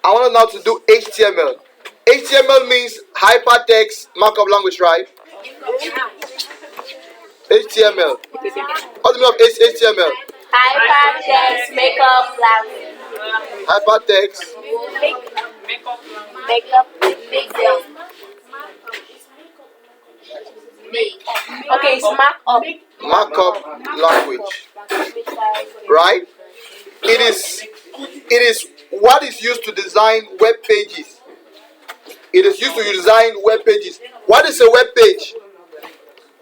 I want us now to do HTML. HTML means hypertext markup language, right? HTML. What's the meaning of HTML? Hypertext makeup language. Hypertext. Makeup. Okay, it's markup. Markup language. Right? It is what is used to design web pages. It is used to design web pages. What is a web page?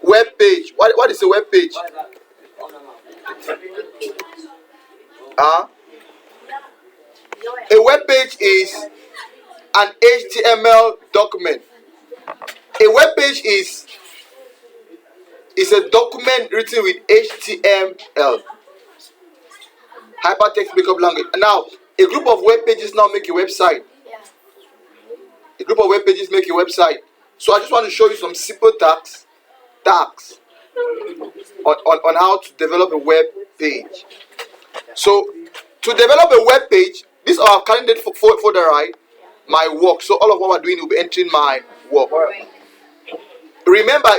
Web page. What is a web page? A web page is an HTML document. A web page is a document written with HTML, hypertext markup language. Now, a group of web pages now make a website. A group of web pages make a website. So I just want to show you some simple tasks on how to develop a web page. So to develop a web page, this is our candidate folder, right? My work. So all of what we're doing will be entering my work. Remember,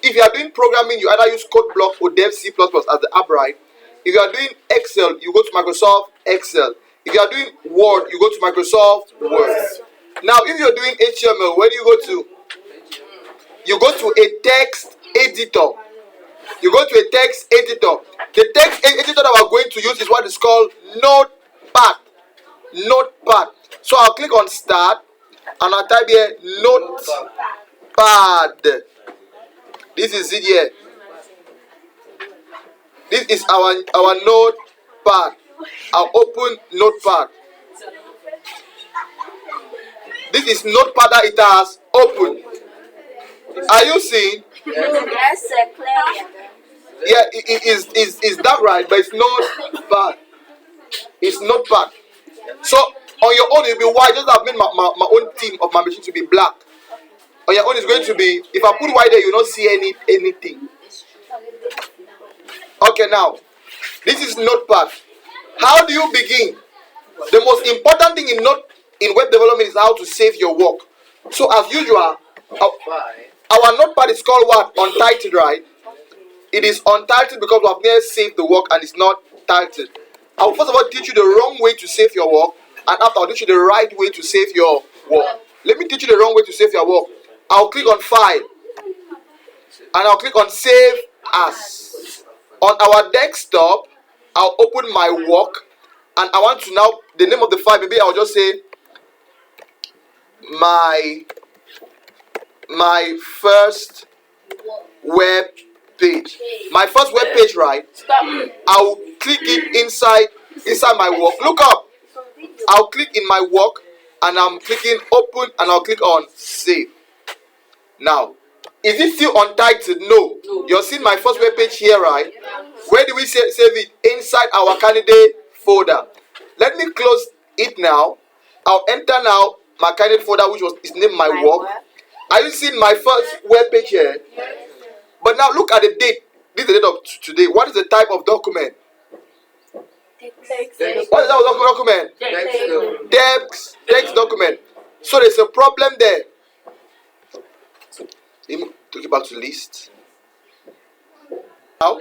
if you are doing programming, you either use CodeBlock or Dev C++ as the app, right? If you are doing Excel, you go to Microsoft Excel. If you are doing Word, you go to Microsoft Word. Now, if you're doing HTML, where do you go to? You go to a text editor. You go to a text editor. The text editor that we're going to use is what is called Notepad. Notepad. So I'll click on Start and I'll type here Notepad. This is it here. This is our Notepad. I'll open Notepad. This is Notepad that it has opened. Are you seeing? Yes, sir, clearly. Yeah, it's that right, but it's not bad. It's not bad. So on your own, it'll be white. Just have made my own theme of my machine to be black. On your own, it's going to be. If I put white there, you'll not see anything. Okay, now this is Notepad. How do you begin? The most important thing in web development is how to save your work. So as usual, our Notepad is called what? Untitled, right? It is untitled because we have never saved the work and it's not titled. I will first of all teach you the wrong way to save your work, and after I'll teach you the right way to save your work. Let me teach you the wrong way to save your work. I'll click on File and I'll click on Save As. On our desktop, I'll open my work and I want to now, the name of the file, maybe I'll just say my first web page. My first web page, right? I'll click it inside my work. Look up. I'll click in my work and I'm clicking open and I'll click on save. Now, is it still untitled? No. You're seeing my first web page here, right? Where do we save it? Inside our candidate folder. Let me close it now. I'll enter now my candidate folder, which is named my work. Are you seeing my first web page here? But now look at the date. This is the date of today. What is the type of document? What is that document? Text document. So there's a problem there. Let me take it back to the list. Now,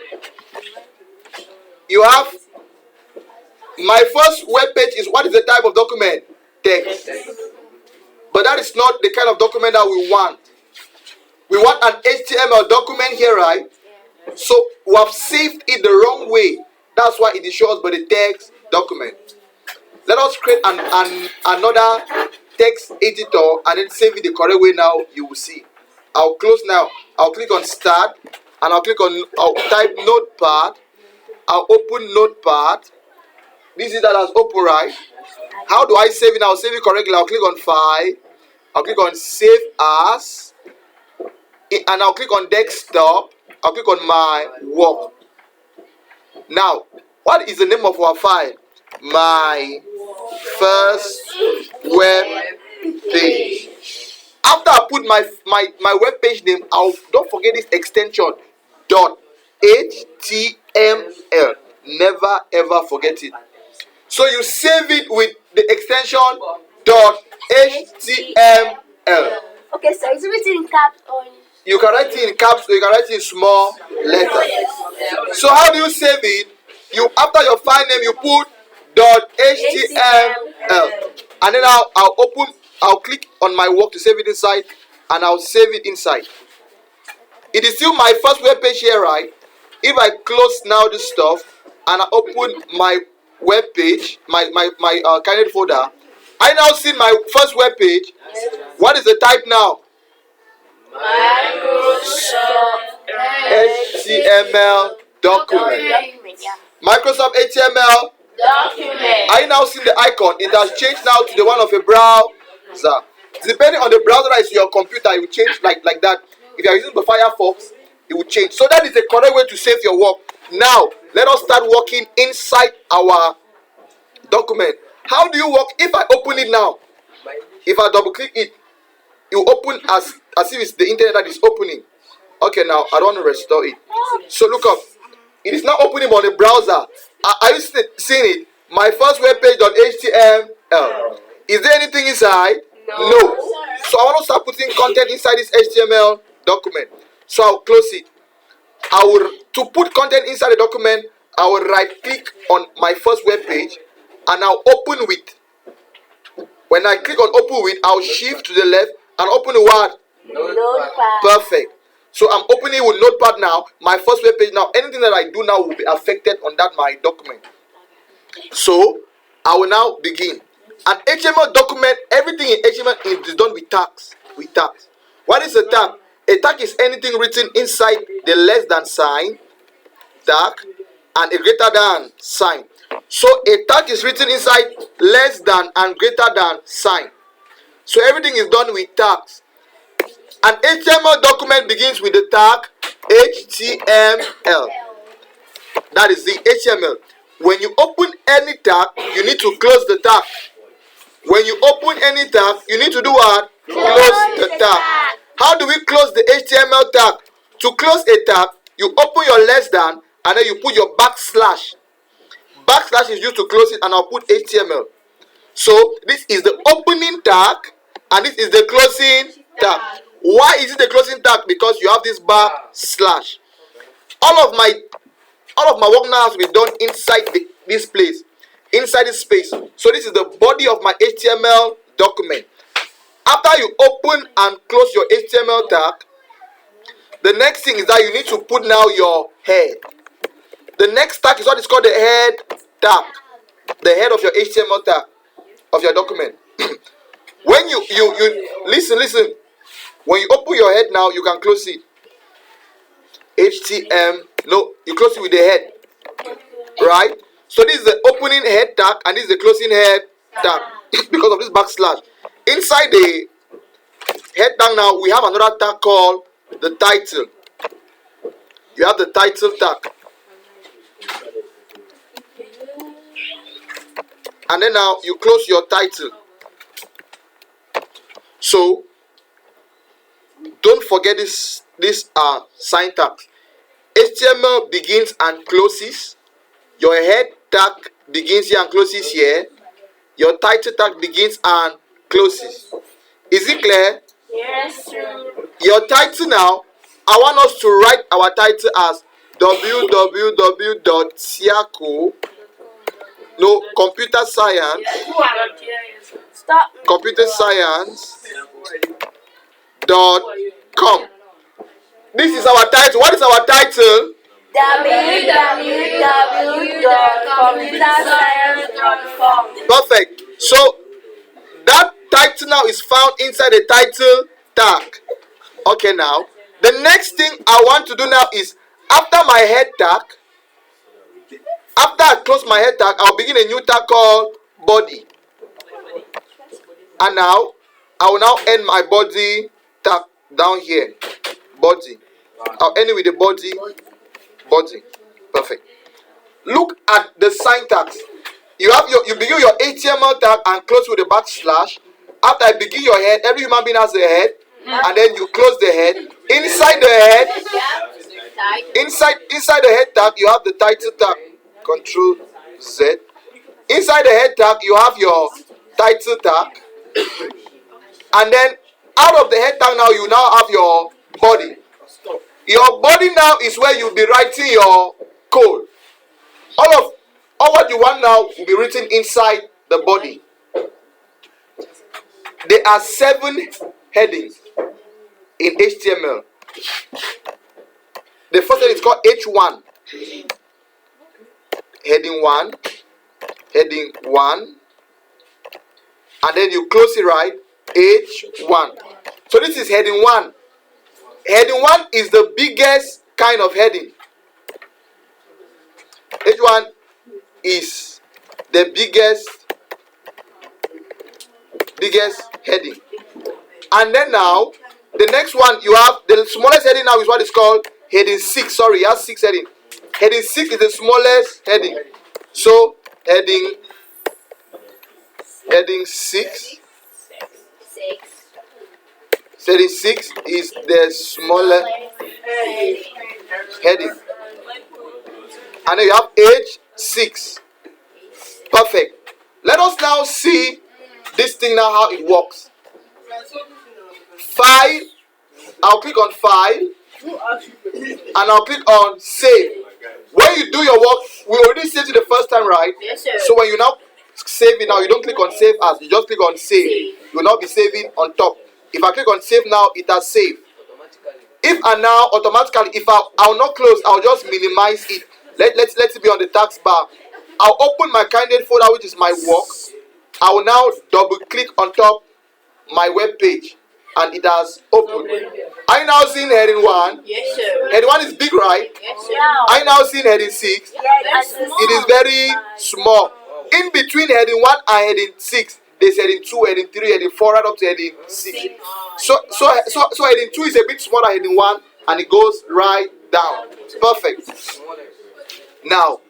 you have my first web page is what is the type of document? Text. But that is not the kind of document that we want. We want an HTML document here, right? So we have saved it the wrong way. That's why it is shows by the text document. Let us create another text editor and then save it the correct way. Now you will see. I'll close now. I'll click on Start and I'll type Notepad. I'll open Notepad. This is that has open, right? How do I save it? I'll save it correctly. I'll click on File. I'll click on Save As. And I'll click on Desktop. I'll click on my work. Now, what is the name of our file? My first web page. After I put my web page name, don't forget this extension .html. Never ever forget it. So you save it with the extension HTML. Okay, so it's written in caps or You can write it in caps or you can write it in small letters. So how do you save it? You after your file name you put .html, and then I'll click on my work to save it inside, and I'll save it inside. It is still my first web page here, right? If I close now this stuff and I open my web page, my candidate folder, I now see my first web page. What is the type now? HTML document. Microsoft HTML document. I now see the icon. It has changed now to the one of a browser. Depending on the browser that is your computer, it will change like that. If you are using the Firefox, it will change. So that is the correct way to save your work. Now, let us start working inside our document. How do you work? If I open it now, if I double click it, you open as if it's the internet that is opening. Okay, now I don't want to restore it. So look up. It is now opening on the browser. Are you seeing it? My first web page.html. Is there anything inside? No. So I want to start putting content inside this HTML document. So I'll close it. To put content inside the document, I will right click on my first web page and I'll open with. When I click on open with, I'll shift to the left and open the word. Notepad. Perfect. So I'm opening with Notepad now. My first web page now. Anything that I do now will be affected on that my document. So I will now begin. An HTML document, everything in HTML is done with tags. What is a tag? A tag is anything written inside the less than sign, tag, and a greater than sign. So a tag is written inside less than and greater than sign. So everything is done with tags. An HTML document begins with the tag HTML. That is the HTML. When you open any tag, you need to close the tag. When you open any tag, you need to do what? Close the tag. How do we close the HTML tag? To close a tag, you open your less than and then you put your backslash. Backslash is used to close it, and I'll put HTML. So this is the opening tag and this is the closing tag. Why is it the closing tag? Because you have this backslash. All of my work now has to be done inside this place, inside this space. So this is the body of my HTML document. After you open and close your HTML tag, the next thing is that you need to put now your head. The next tag is what is called the head tag, the head of your HTML tag of your document. When you listen. When you open your head now, you can close it. No, you close it with the head, right? So this is the opening head tag and this is the closing head tag because of this backslash. Inside the head tag now, we have another tag called the title. You have the title tag. And then now you close your title. So don't forget this syntax. HTML begins and closes. Your head tag begins here and closes here. Your title tag begins and closes. Is it clear? Yes, sir. Your title now, I want us to write our title as www.siako. No, computer science. Stop. Computer science.com. This is our title. What is our title? www.computerscience.com. Perfect. So that title now is found inside the title tag. Okay, now the next thing I want to do now is after my head tag, after I close my head tag, I'll begin a new tag called body. And now I will now end my body tag down here. Body. I'll end it with the body. Body. Perfect. Look at the syntax. You begin your HTML tag and close with a backslash. After I begin your head, every human being has a head, and then you close the head. Inside the head, inside the head tag, you have the title tag. Control Z. Inside the head tag, you have your title tag. And then out of the head tag now, you now have your body. Your body now is where you'll be writing your code. All what you want now will be written inside the body. There are 7 headings in HTML. The first heading is called H1. Heading 1. Heading 1. And then you close it right. H1. So this is heading 1. Heading 1 is the biggest kind of heading. H1 is the biggest heading. And then now, the next one you have, the smallest heading now is what is called heading 6. Sorry, it has 6 heading. Heading 6 is the smallest heading. So, heading 6. Heading 6 is the smallest heading. And then you have H6. Perfect. Let us now see this thing now, how it works. File. I'll click on File. And I'll click on Save. When you do your work, we already saved it the first time, right? Yes, sir. So when you now save it now, you don't click on Save As. You just click on Save. You will not be saving on top. If I click on Save now, it has saved. If I now automatically, if I'll not close, I'll just minimize it. Let's it be on the tax bar. I'll open my candidate folder, which is my work. I will now double click on top my web page, and it has opened. Are you now seeing heading 1? Yes, sir. Heading 1 is big, right? Yes, sir. Are you now seeing heading 6? It is very small. In between heading 1 and heading 6, there's heading 2, heading 3, heading 4, right up to heading 6. So heading 2 is a bit smaller than heading 1, and it goes right down. Perfect. Now,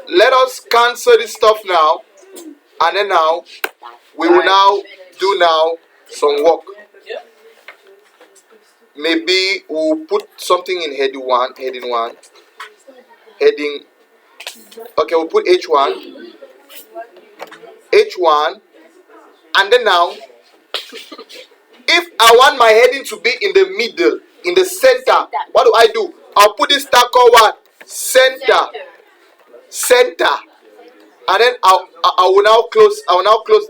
let us cancel this stuff now, and then now we will now do some work. Maybe we'll put something in heading 1. Okay, we'll put H1, and then now, if I want my heading to be in the middle, in the center, what do? I'll put this tag called what? Center, and then I will now close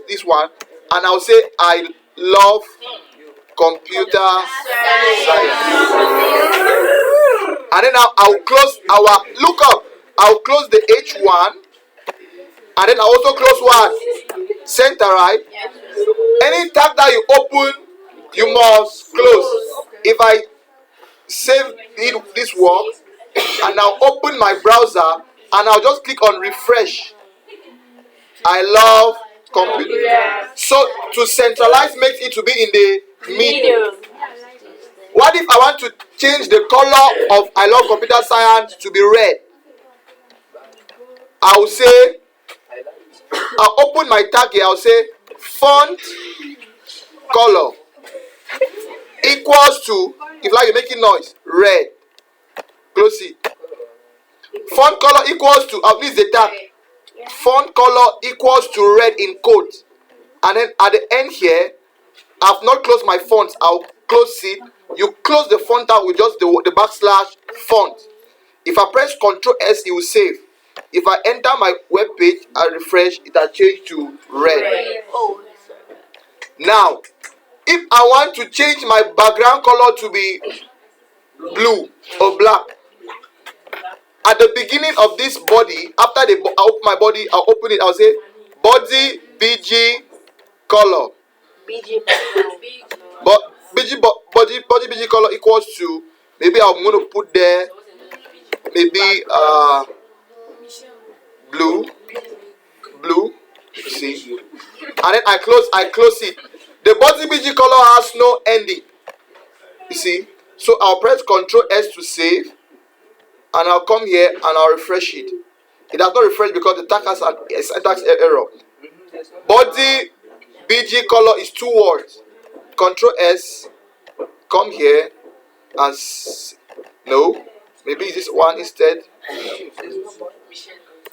this one, and I'll say I love computer science. And then I'll close I'll close the H1, and then I'll also close what? Center, right? Any tab that you open, you must close. If I save this work, and I'll open my browser, and I'll just click on refresh. I love computer. So to centralize makes it to be in the middle. What if I want to change the color of I love computer science to be red? I'll say, I'll open my tag here. I'll say font color equals to, if like you're making noise, red. Close it. Font color equals to, at least the tag. Font color equals to red in quotes. And then at the end here, I've not closed my fonts. I'll close it. You close the font out with just the backslash font. If I press Ctrl S, it will save. If I enter my web page and refresh, it has changed to red. Now, if I want to change my background color to be blue or black, at the beginning of this body, after I open my body, I'll open it. I'll say body BG color. But body BG color equals to, maybe I'm going to put there, maybe blue. You see, and then I close it. The body BG color has no ending. You see, so I'll press Ctrl S to save. And I'll come here and I'll refresh it. It does not refresh because the tag has a syntax error. Body BG color is 2 words. Ctrl S. Come here and no. Maybe this one instead.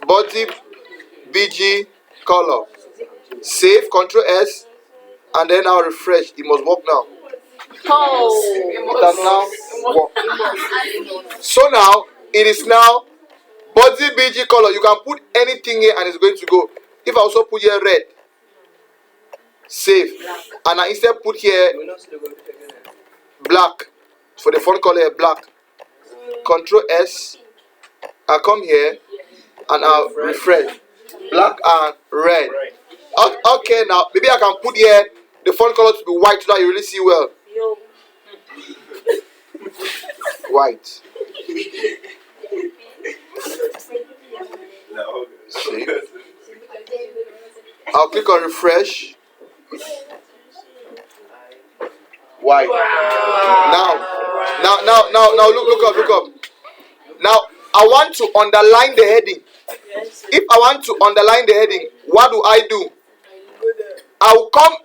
Body BG color. Save, Control S, and then I'll refresh. It must work now. It has now worked. So now it is now body BG color. You can put anything here and it's going to go. If I also put here red, save, and I instead put here black for the font color black. Control S. I come here and I'll refresh. Black and red. Okay, now maybe I can put here the font color to be white so that you really see well. White. See? I'll click on refresh. White. Now look up. Now I want to underline the heading. If I want to underline the heading, what do? I'll come.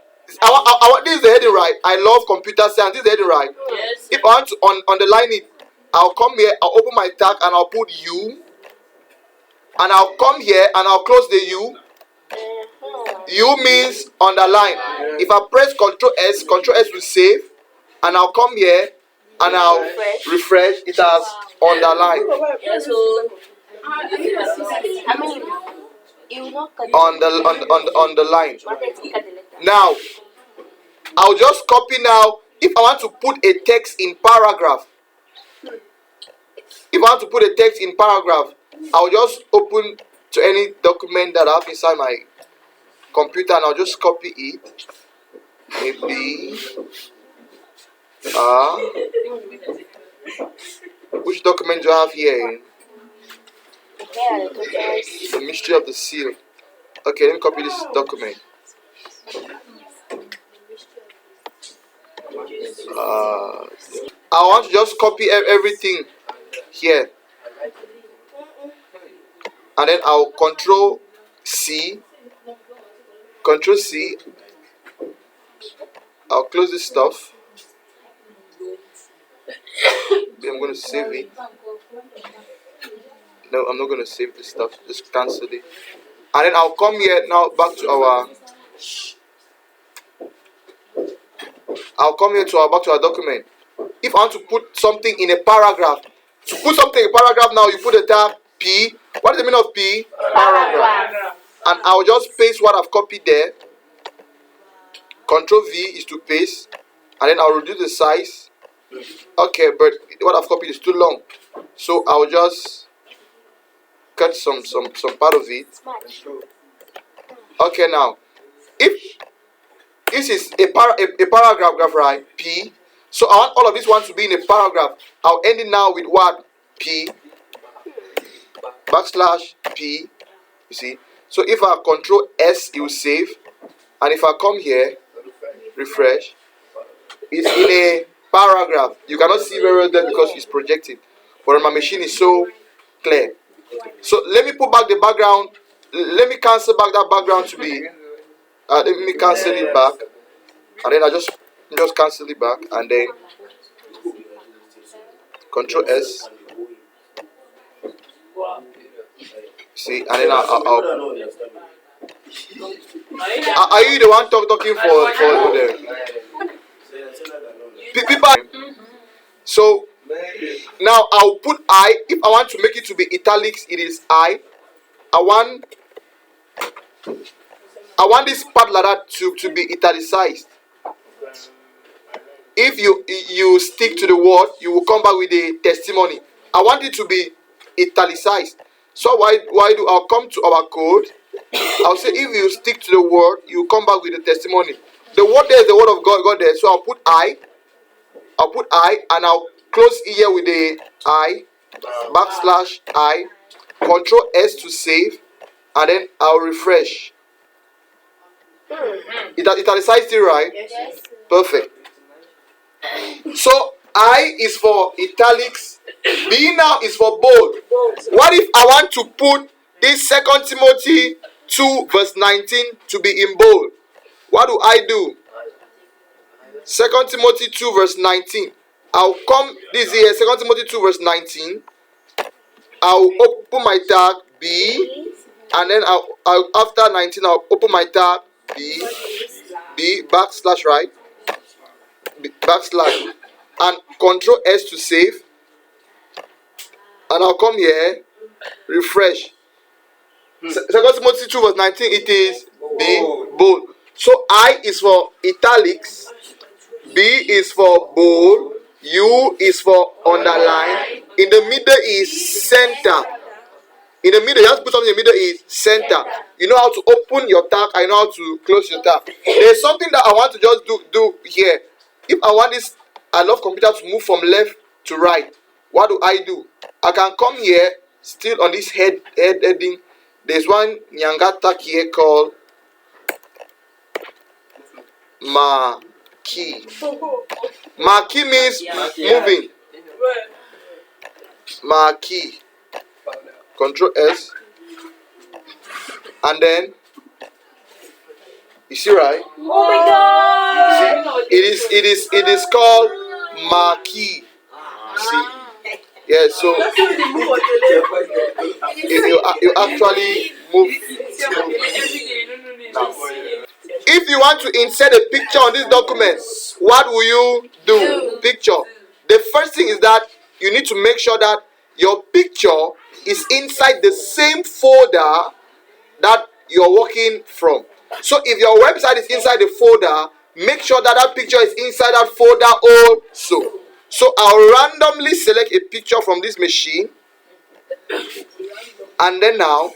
This is the heading, right? I love computer science. This is the heading, right? Yes. If I want to underline it, I'll come here. I'll open my tag and I'll put U. And I'll come here and I'll close the U. U means underline. If I press Control S will save. And I'll come here and I'll refresh. It has underlined. Yeah, so I mean, you will not cut On the line. Now, I'll just copy now. If I want to put a text in paragraph, I'll just open to any document that I have inside my computer and I'll just copy it. Maybe which document do I have here? The mystery of the seal. Okay, let me copy this document. I want to just copy everything here. And then I'll Control C. I'll close this stuff. Then I'm going to save it. No, I'm not going to save this stuff. Just cancel it. And then I'll come here now back to our document. If I want to put something in a paragraph, now you put the tab P. What is the meaning of P? paragraph. And I'll just paste what I've copied there. Control V is to paste. And then I'll reduce the size. Okay, but what I've copied is too long. So I'll just cut some part of it. Okay, now if this is a paragraph, right? P. So I want all of this one to be in a paragraph. I'll end it now with what? P. \P. You see? So if I Control S, it will save. And if I come here, refresh, it's in a paragraph. You cannot see very well there because it's projected. But my machine is so clear. So let me put back the background. Let me cancel back that background to be. Let me cancel it back. And then I just cancel it back. And then Control S. See, and then I'll are you the one talking for the people? So now I'll put I. If I want to make it to be italics, it is I. I want this part like that to be italicized. If you stick to the word, you will come back with a testimony. I want it to be italicized. So why do I'll come to our code? I'll say if you stick to the word, you come back with the testimony. The word there is the word of God there. So I'll put I, and I'll close here with the I, \I, Control S to save, and then I'll refresh. It italicized it, right? Yes. Perfect. So I is for italics, B now is for bold. What if I want to put this 2 Timothy 2 verse 19 to be in bold? What do? 2 Timothy 2 verse 19. I'll come this here, 2 Timothy 2 verse 19. I'll open my tag B, and then after 19 I'll open my tab, B backslash, right? Backslash, and Control S to save, and I'll come here, refresh. 2 Timothy 2 verse 19, it is bold. So I is for italics, B is for bold, U is for underline, in the middle is center. In the middle, you have to put something in the middle is center. You know how to open your tab, I know how to close your tab. There's something that I want to just do here. If I want this I love computer to move from left to right, what do? I can come here, still on this heading. There's one Nyanga tag here called marquee. Marquee means moving. Marquee. Control S. And then you see, right? Oh my God! It is called marquee. See? Yeah, so you actually move. Now, if you want to insert a picture on this document, what will you do? Picture. The first thing is that you need to make sure that your picture is inside the same folder that you're working from. So if your website is inside the folder, make sure that that picture is inside that folder also. So I'll randomly select a picture from this machine, and then now,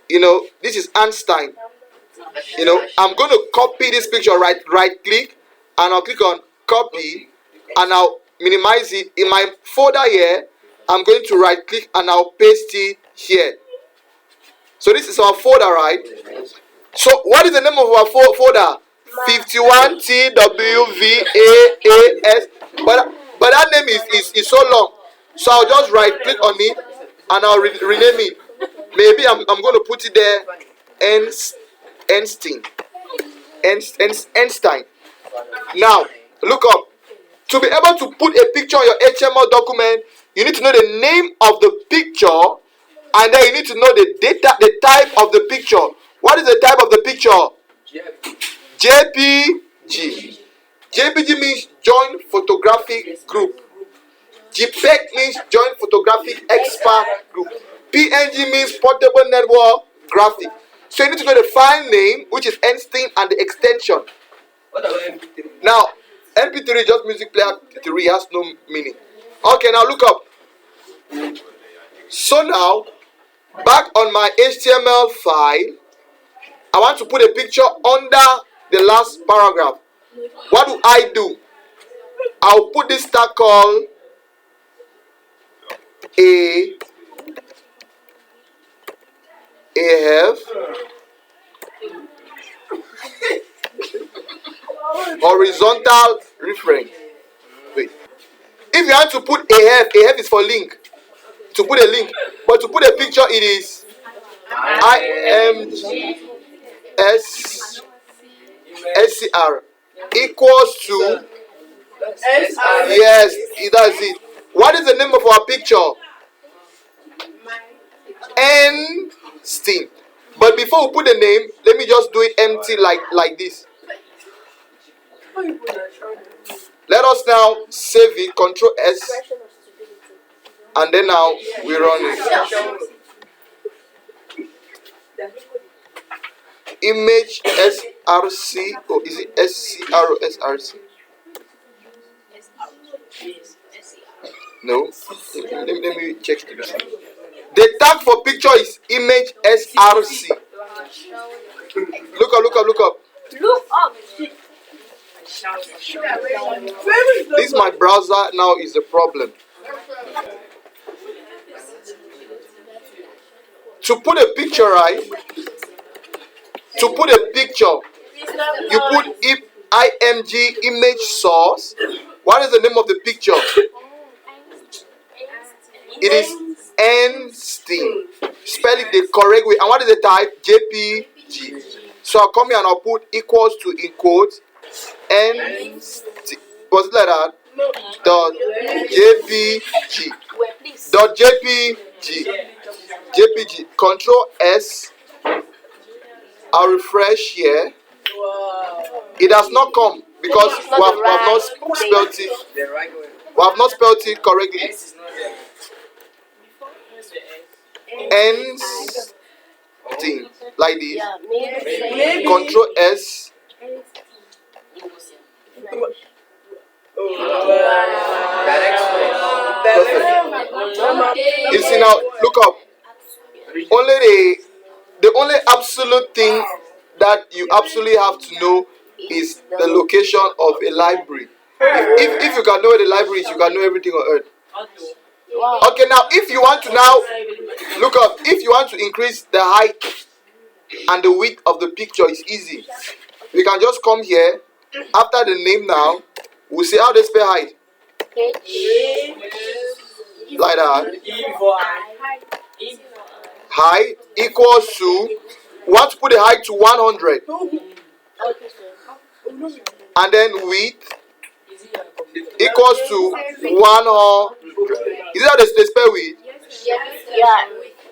this is Einstein. I'm going to copy this picture, right click, and I'll click on copy, and I'll minimize it. In my folder here, I'm going to right click and I'll paste it here. So this is our folder, right? So what is the name of our folder? 51 TWVAAS. But that name is so long. So I'll just right click on it and I'll rename it. Maybe I'm going to put it there. Einstein. Now look up. To be able to put a picture on your HTML document, you need to know the name of the picture, and then you need to know the type of the picture. What is the type of the picture? JPG. JPG means Joint Photographic Group. JPEG means Joint Photographic Expert Group. PNG means Portable Network Graphic. So you need to know the file name, which is Einstein, and the extension. Now, MP3 is just music player 3, has no meaning. Okay, now look up. So now, back on my HTML file, I want to put a picture under the last paragraph. What do? I'll put this tag called AF horizontal reference. Wait. If you want to put AF is for link. To put a link. But to put a picture, it is IMGSCR equals to. Yes, that's it. What is the name of our picture? Einstein. But before we put the name, let me just do it empty like this. Let us now save it, Control S, and then now we run it. Image SRC, or is it SCR or SRC? No. Let me check it. The tag for picture is image SRC. Look up. Look up. This my browser now is the problem. To put a picture, right? To put a picture, you put IMG image source. What is the name of the picture? It is Einstein. Spell it the correct way. And what is the type? JPG. So I'll come here and I'll put equals to in quotes Einstein. Was it like that? dot jpg Wait, please. dot jpg. Control S. I'll refresh here. It has not come because Maybe it's we not have the not right spelled it. We have not spelled it correctly. Ends thing like this. Yeah, maybe. Control S. Perfect. You see now, look up. The only absolute thing that you absolutely have to know is the location of a library. If you can know where the library is, you can know everything on earth. Wow. Okay, now if you want to now look up, if you want to increase the height and the width of the picture, it's easy. We can just come here after the name now. We'll see how they spell height. Like that. Height equals to, we want to put the height to 100. And then width equals to 100. Is that the spell width? Yeah,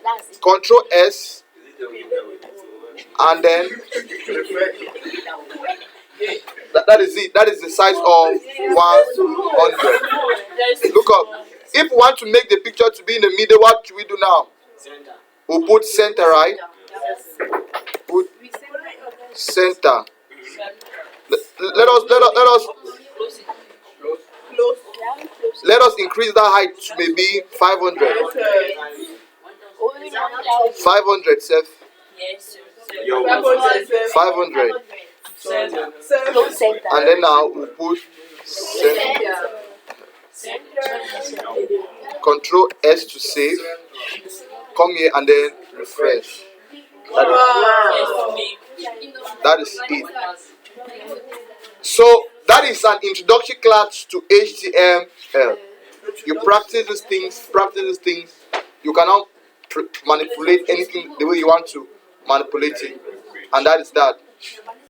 that's it. Control S. And then that is it. That is the size of 100. Look up. If we want to make the picture to be in the middle, what should we do now? We'll put center, right? Put center. Let us increase that height to maybe 500. 500, Seth. 500. And then now we'll put center. Control S to save. Come here and then refresh. That is it. So that is an introductory class to HTML. You practice these things. You cannot manipulate anything the way you want to manipulate it. And that is that.